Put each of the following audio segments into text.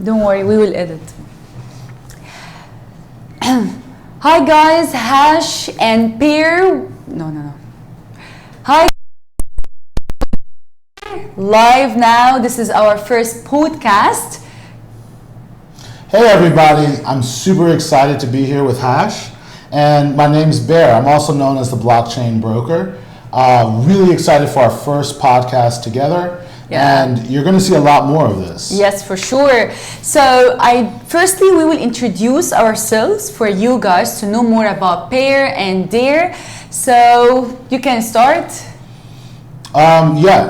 Don't worry, we will edit. Hi guys, Hash and Peer. No. Hi. Live now. This is our first podcast. Hey everybody, I'm super excited to be here with Hash. And my name's Bear. I'm also known as the Blockchain Broker. Really excited for our first podcast together. Yeah. And you're going to see a lot more of this. Yes, for sure. So firstly, we will introduce ourselves for you guys to know more about Peer and Dare. So you can start.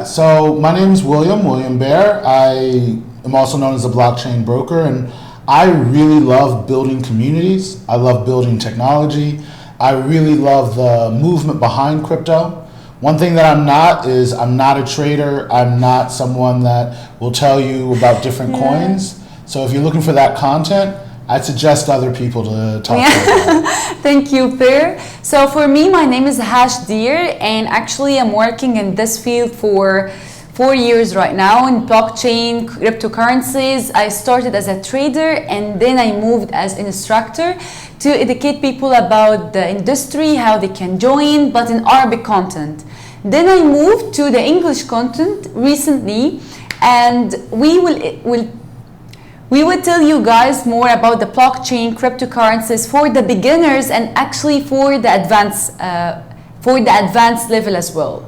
So my name's William Bear. I am also known as the Blockchain Broker, and I really love building communities. I love building technology. I really love the movement behind crypto. One thing that I'm not is I'm not a trader. I'm not someone that will tell you about different coins. So if you're looking for that content, I'd suggest other people to talk to. Thank you, Peer. So for me, my name is Hash Deer, and actually I'm working in this field for 4 years right now in blockchain, cryptocurrencies. I started as a trader and then I moved as an instructor to educate people about the industry, how they can join, but in Arabic content. Then I moved to the English content recently, and we will tell you guys more about the blockchain, cryptocurrencies for the beginners and actually for the advanced level as well.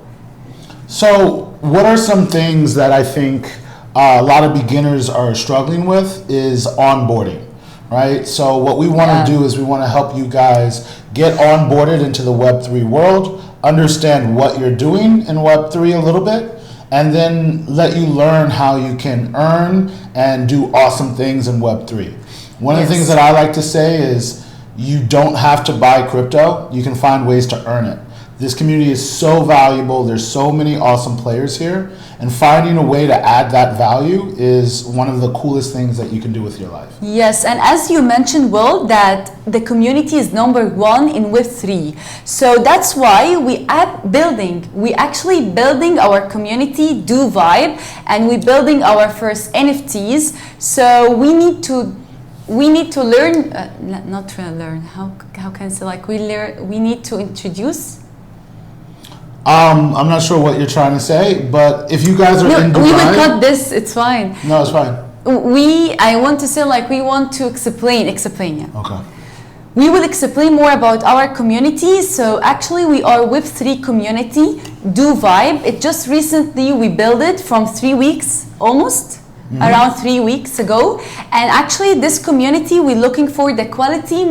So what are some things that I think a lot of beginners are struggling with is onboarding, right? So what we want to do is we want to help you guys get onboarded into the Web3 world, understand what you're doing in Web3 a little bit, and then let you learn how you can earn and do awesome things in Web3. One of the things that I like to say is you don't have to buy crypto. You can find ways to earn it. This community is so valuable. There's so many awesome players here, and finding a way to add that value is one of the coolest things that you can do with your life. Yes, and as you mentioned, Will, that the community is number one in Web3. So that's why we actually building our community, Do Vibe, and we're building our first NFTs. So we need to learn, not really learn. How can I say, like we need to introduce. I'm not sure what you're trying to say, but if you guys are in Dubai... We will cut this, it's fine. No, it's fine. I want to say, like, we want to explain, yeah. Okay. We will explain more about our community. So actually we are Web3 community, Do Vibe. It just recently, we built it from 3 weeks, almost. Around 3 weeks ago, and actually this community we're looking for the quality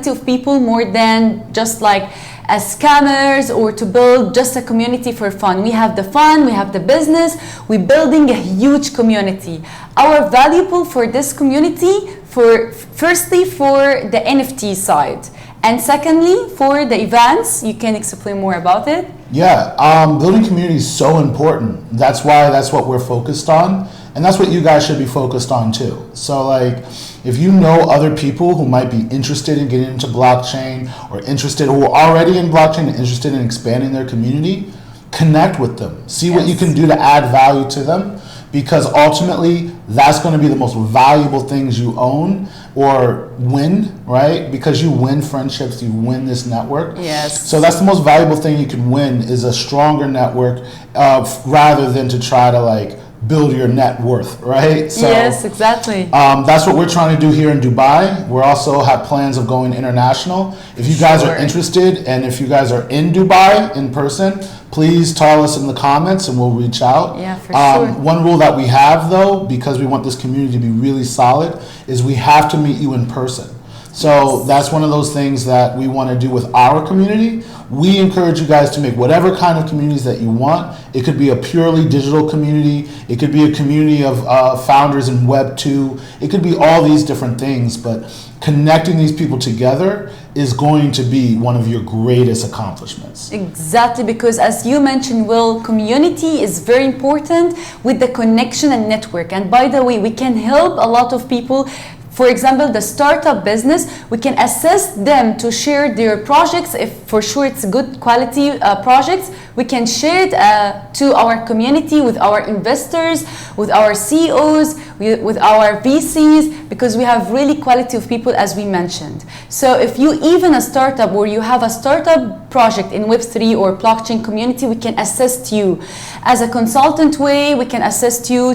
of people more than just like as scammers or to build just a community for fun. We have the fun, we have the business, we're building a huge community. Our valuable for this community firstly for the NFT side, and secondly for the events. You can explain more about it. Building community is so important. That's what we're focused on. And that's what you guys should be focused on too. So like, if you know other people who might be interested in getting into blockchain or who are already in blockchain and interested in expanding their community, connect with them. See what you can do to add value to them, because ultimately that's going to be the most valuable things you own or win, right? Because you win friendships, you win this network. Yes. So that's the most valuable thing you can win, is a stronger network rather than to try to like build your net worth, right? So, yes, exactly. That's what we're trying to do here in Dubai. We also have plans of going international. If you guys are interested, and if you guys are in Dubai in person, please tell us in the comments and we'll reach out. Yeah, for sure. One rule that we have though, because we want this community to be really solid, is we have to meet you in person. So that's one of those things that we want to do with our community. We encourage you guys to make whatever kind of communities that you want. It could be a purely digital community. It could be a community of founders in Web 2. It could be all these different things, but connecting these people together is going to be one of your greatest accomplishments. Exactly, because as you mentioned, Will, community is very important with the connection and network. And by the way, we can help a lot of people For example, the startup business, we can assist them to share their projects. If for sure it's good quality projects, we can share it to our community, with our investors, with our CEOs, with our VCs, because we have really quality of people, as we mentioned. So if you even a startup or you have a startup project in Web3 or blockchain community, we can assist you. As a consultant way, we can assist you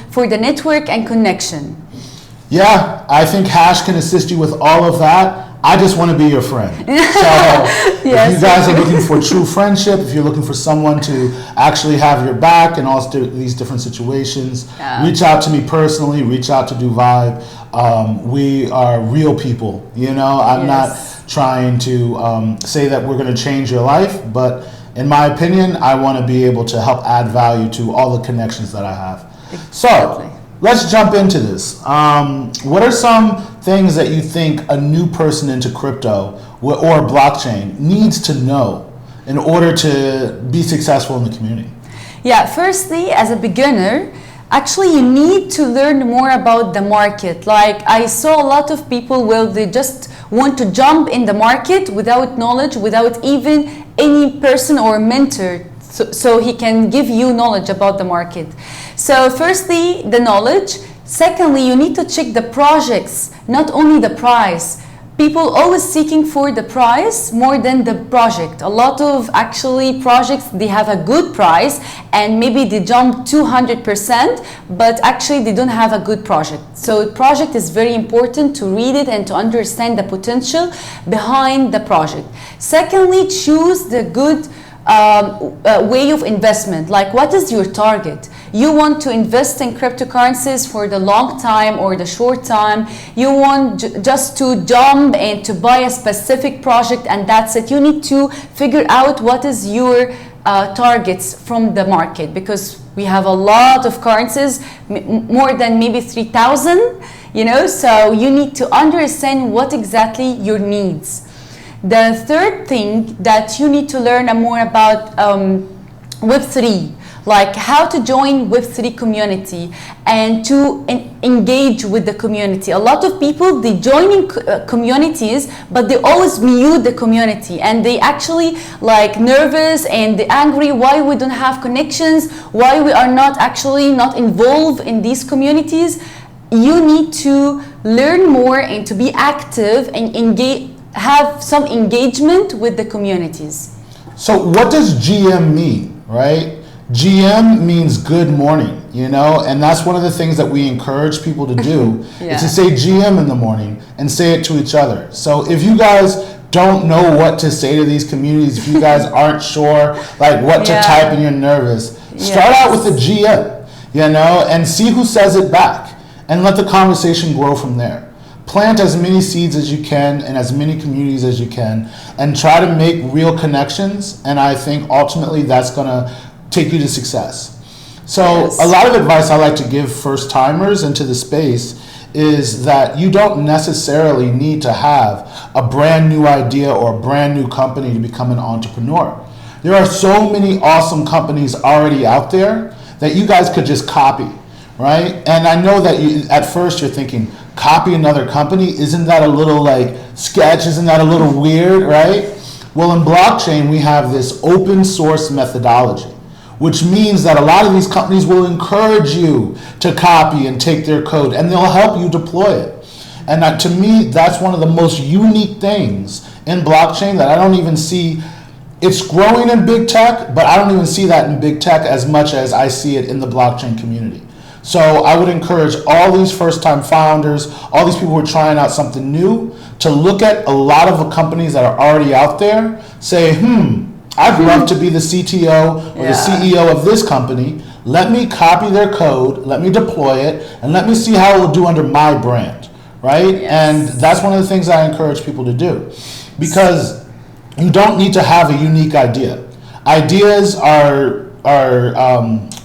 for the network and connection. Yeah, I think Hash can assist you with all of that. I just want to be your friend. So Yes. if you guys are looking for true friendship, if you're looking for someone to actually have your back in all these different situations, reach out to me personally, reach out to DoVibe. We are real people, you know. I'm not trying to say that we're going to change your life, but in my opinion, I want to be able to help add value to all the connections that I have. So let's jump into this. What are some things that you think a new person into crypto or blockchain needs to know in order to be successful in the community? Yeah, firstly, as a beginner, actually you need to learn more about the market. Like I saw a lot of people they just want to jump in the market without knowledge, without even any person or mentor so he can give you knowledge about the market. So firstly, the knowledge. Secondly, you need to check the projects, not only the price. People always seeking for the price more than the project. A lot of actually projects, they have a good price and maybe they jump 200%, but actually they don't have a good project. So project is very important to read it and to understand the potential behind the project. Secondly, choose the good way of investment. Like, what is your target? You want to invest in cryptocurrencies for the long time or the short time. You want just to jump and to buy a specific project and that's it. You need to figure out what is your targets from the market, because we have a lot of currencies, more than maybe 3,000, you know, so you need to understand what exactly your needs. The third thing that you need to learn more about Web3, like how to join Web3 community and to engage with the community. A lot of people, they join in communities, but they always mute the community and they actually like nervous and they angry why we don't have connections, why we are not involved in these communities. You need to learn more and to be active and have some engagement with the communities. So what does GM mean, right? GM means good morning, you know, and that's one of the things that we encourage people to do is to say GM in the morning and say it to each other. So if you guys don't know what to say to these communities, if you guys aren't sure like what to type and you're nervous, start out with a GM, you know, and see who says it back and let the conversation grow from there. Plant as many seeds as you can in as many communities as you can and try to make real connections, and I think ultimately that's going to take you to success. So a lot of advice I like to give first timers into the space is that you don't necessarily need to have a brand new idea or a brand new company to become an entrepreneur. There are so many awesome companies already out there that you guys could just copy, right? And I know that at first you're thinking, copy another company? Isn't that a little like sketch? Isn't that a little weird, right? Well, in blockchain, we have this open source methodology, which means that a lot of these companies will encourage you to copy and take their code, and they'll help you deploy it. And to me, that's one of the most unique things in blockchain that I don't even see. It's growing in big tech, but I don't even see that in big tech as much as I see it in the blockchain community. So I would encourage all these first-time founders, all these people who are trying out something new, to look at a lot of the companies that are already out there, say, I'd love to be the CTO or the CEO of this company. Let me copy their code, let me deploy it, and let me see how it will do under my brand, right? And that's one of the things I encourage people to do, because you don't need to have a unique idea. Ideas are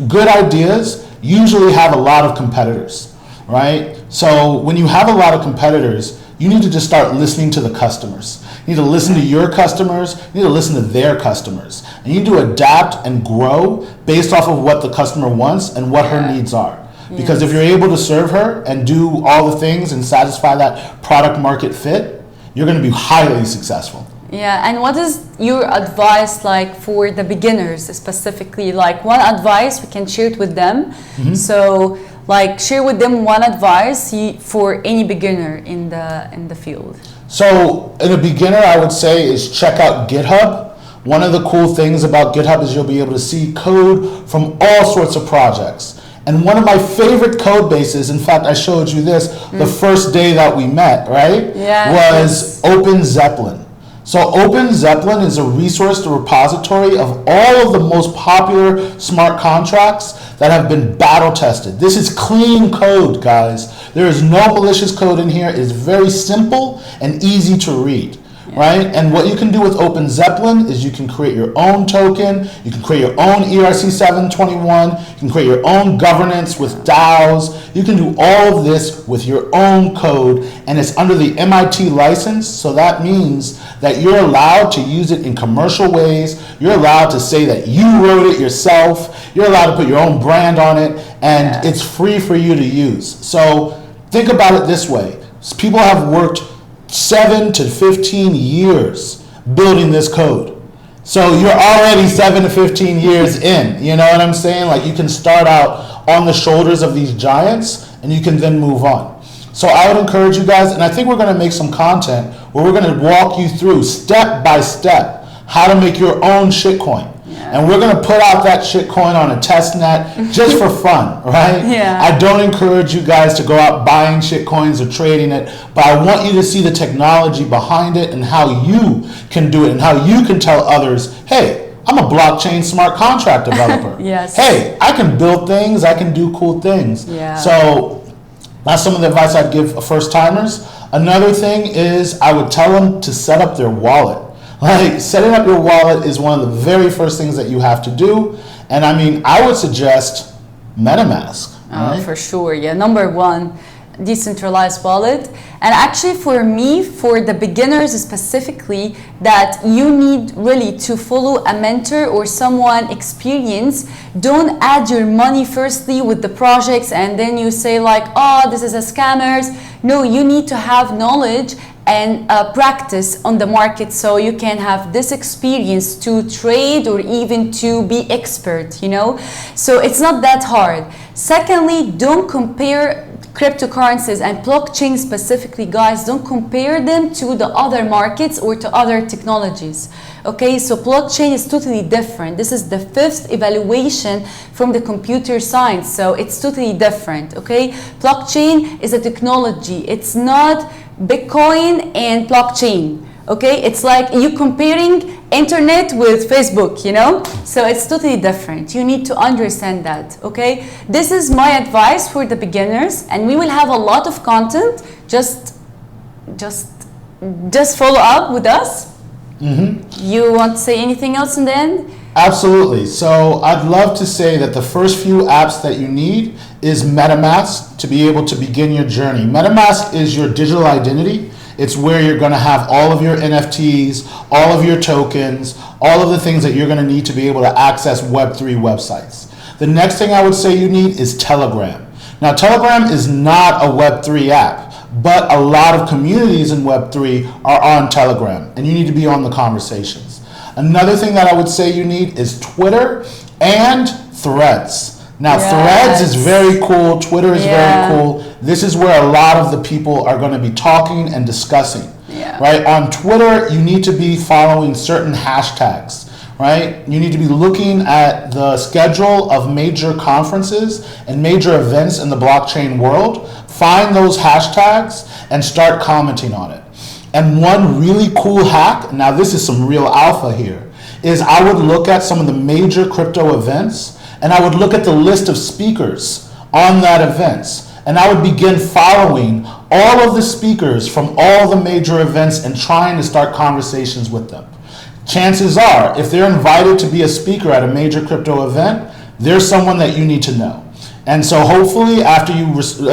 good ideas usually have a lot of competitors, right? So when you have a lot of competitors, you need to just start listening to the customers. You need to listen to your customers, you need to listen to their customers. And you need to adapt and grow based off of what the customer wants and what her needs are. Because if Yes. you're able to serve her and do all the things and satisfy that product market fit, you're going to be highly successful. Yeah, and what is your advice like for the beginners specifically? Like one advice we can share it with them. So like share with them one advice for any beginner in the field. So in a beginner, I would say is check out GitHub. One of the cool things about GitHub is you'll be able to see code from all sorts of projects. And one of my favorite code bases, in fact, I showed you this the first day that we met, right? Yeah, Was Open Zeppelin. So Open Zeppelin is a resource repository of all of the most popular smart contracts that have been battle tested. This is clean code, guys. There is no malicious code in here. It's very simple and easy to read. Right? And what you can do with Open Zeppelin is you can create your own token, you can create your own ERC-721, you can create your own governance with DAOs, you can do all of this with your own code, and it's under the MIT license, so that means that you're allowed to use it in commercial ways, you're allowed to say that you wrote it yourself, you're allowed to put your own brand on it, and it's free for you to use. So think about it this way. People have worked 7 to 15 years building this code. So you're already 7 to 15 years in, you know what I'm saying? Like you can start out on the shoulders of these giants and you can then move on. So I would encourage you guys, and I think we're gonna make some content where we're gonna walk you through step by step how to make your own shitcoin. And we're gonna put out that shitcoin on a test net just for fun, right? Yeah. I don't encourage you guys to go out buying shitcoins or trading it, but I want you to see the technology behind it and how you can do it and how you can tell others, hey, I'm a blockchain smart contract developer. Yes. Hey, I can build things, I can do cool things. Yeah. So that's some of the advice I'd give first timers. Another thing is I would tell them to set up their wallet. Like setting up your wallet is one of the very first things that you have to do. And I mean, I would suggest MetaMask. Oh, Right? for sure. Yeah, number one, decentralized wallet. And actually for me, for the beginners specifically, that you need really to follow a mentor or someone experienced. Don't add your money firstly with the projects and then you say like, oh, this is a scammers. No, you need to have knowledge and practice on the market so you can have this experience to trade or even to be expert, you know? So it's not that hard. Secondly, don't compare cryptocurrencies and blockchain specifically, guys, don't compare them to the other markets or to other technologies. Okay, so blockchain is totally different. This is the fifth evaluation from the computer science, so it's totally different. Okay, blockchain is a technology. It's not Bitcoin and blockchain. Okay, it's like you comparing internet with Facebook, you know? So it's totally different. You need to understand that, okay? This is my advice for the beginners, and we will have a lot of content. Just follow up with us. You want to say anything else in the end? Absolutely. So I'd love to say that the first few apps that you need is MetaMask to be able to begin your journey. MetaMask is your digital identity. It's where you're going to have all of your NFTs, all of your tokens, all of the things that you're going to need to be able to access Web3 websites. The next thing I would say you need is Telegram. Now, Telegram is not a Web3 app, but a lot of communities in Web3 are on Telegram, and you need to be on the conversations. Another thing that I would say you need is Twitter and Threads. Now, Threads is very cool. Twitter is very cool. This is where a lot of the people are going to be talking and discussing. Right? On Twitter, you need to be following certain hashtags. Right? You need to be looking at the schedule of major conferences and major events in the blockchain world. Find those hashtags and start commenting on it. And one really cool hack, now this is some real alpha here, is I would look at some of the major crypto events and I would look at the list of speakers on that events. And I would begin following all of the speakers from all the major events and trying to start conversations with them. Chances are, if they're invited to be a speaker at a major crypto event, there's someone that you need to know. And so hopefully after you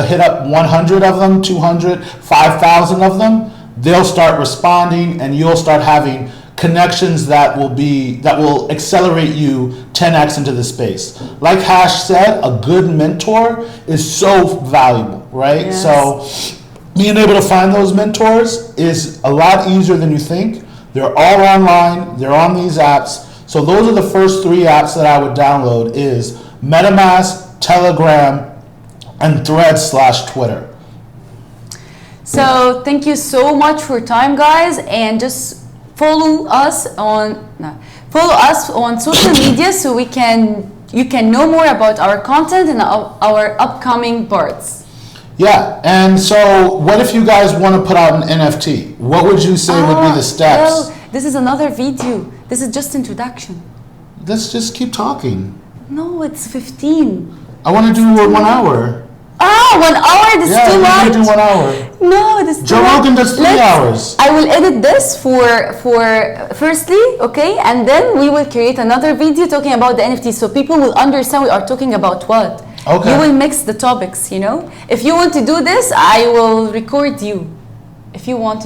hit up 100 of them, 200, 5,000 of them, they'll start responding and you'll start having connections that will accelerate you 10x into the space. Like Hash said, a good mentor is so valuable, right? Yes. So being able to find those mentors is a lot easier than you think. They're all online, they're on these apps. So those are the first 3 apps that I would download is MetaMask, Telegram, and Threads/Twitter. So thank you so much for your time, guys, and just follow us on social media so you can know more about our content and our upcoming parts. Yeah, and so what if you guys want to put out an NFT? What would you say would be the steps? Well, this is another video. This is just introduction. Let's just keep talking. No, it's 15. I want to do 1 hour. 1 hour? This is too Yeah, much. we can do 1 hour. No, this is Joe too much. Rogan does 3 hours. I will edit this for firstly, okay, and then we will create another video talking about the NFT so people will understand we are talking about what. Okay. You will mix the topics, you know. If you want to do this, I will record you. If you want to